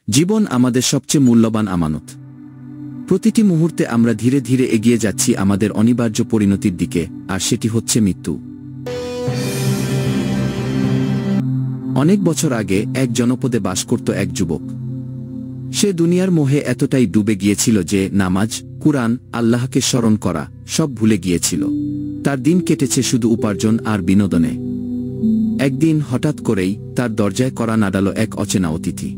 জীবন আমাদের সবচেয়ে মূল্যবান আমানত। প্রতিটি মুহূর্তে আমরা ধীরে ধীরে এগিয়ে যাচ্ছি আমাদের অনিবার্য পরিণতির দিকে, আর সেটি হচ্ছে মৃত্যু। অনেক বছর আগে এক জনপদে বাস করত এক যুবক। সে দুনিয়ার মোহে এতটাই ডুবে গিয়েছিল যে নামাজ, কুরআন, আল্লাহকে স্মরণ করা সব ভুলে গিয়েছিল। তার দিন কেটেছে শুধু উপার্জন আর বিনোদনে। একদিন হঠাৎ করেই তার দরজায় কড়া নাড়াল এক অচেনা অতিথি।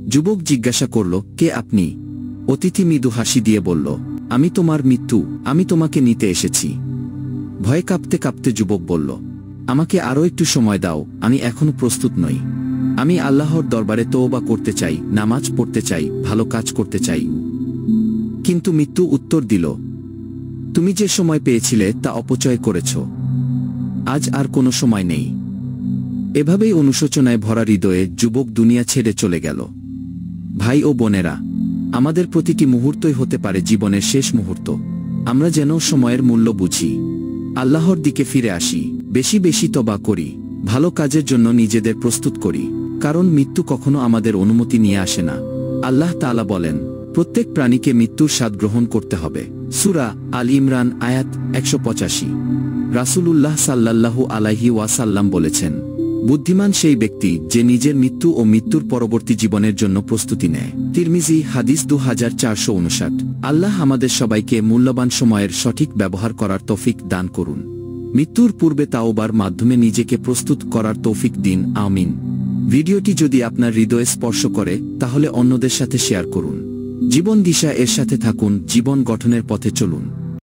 যুবক জিজ্ঞাসা করল, কে আপনি? অতিথি মৃদু হাসি দিয়ে বলল, আমি তোমার মৃত্যু, আমি তোমাকে নিতে এসেছি। ভয়ে কাঁপতে কাঁপতে যুবক বলল, আমাকে আরও একটু সময় দাও, আমি এখনো প্রস্তুত নই। আমি আল্লাহর দরবারে তওবা করতে চাই, নামাজ পড়তে চাই, ভালো কাজ করতে চাই। কিন্তু মৃত্যু উত্তর দিল, তুমি যে সময় পেয়েছিলে তা অপচয় করেছ। আজ আর কোনো সময় নেই। এভাবেই অনুশোচনায় ভরা হৃদয়ে যুবক দুনিয়া ছেড়ে চলে গেল। ভাই ও বোনেরা, আমাদের প্রতিটি মুহূর্তই হতে পারে জীবনের শেষ মুহূর্ত। আমরা যেন সময়ের মূল্য বুঝি, আল্লাহর দিকে ফিরে আসি, বেশি বেশি তওবা করি, ভালো কাজের জন্য নিজেদের প্রস্তুত করি, কারণ মৃত্যু কখনো আমাদের অনুমতি নিয়ে আসে না। আল্লাহ তাআলা বলেন, প্রত্যেক প্রাণীকে মৃত্যুর স্বাদ গ্রহণ করতে হবে। সূরা আল ইমরান আয়াত 185। রাসূলুল্লাহ সাল্লাল্লাহু আলাইহি ওয়াসাল্লাম বলেছেন, বুদ্ধিমান সেই ব্যক্তি যে নিজের মৃত্যু ও মৃত্যুর পরবর্তী জীবনের জন্য প্রস্তুতি নেয়। তিরমিজি হাদিস 2459। আল্লাহ আমাদের সবাইকে মূল্যবান সময়ের সঠিক ব্যবহার করার তৌফিক দান করুন। মৃত্যুর পূর্বে তাওবার মাধ্যমে নিজেকে প্রস্তুত করার তৌফিক দিন, আমিন। ভিডিওটি যদি আপনার হৃদয়ে স্পর্শ করে তাহলে অন্যদের সাথে শেয়ার করুন। জীবন দিশা এর সাথে থাকুন, জীবন গঠনের পথে চলুন।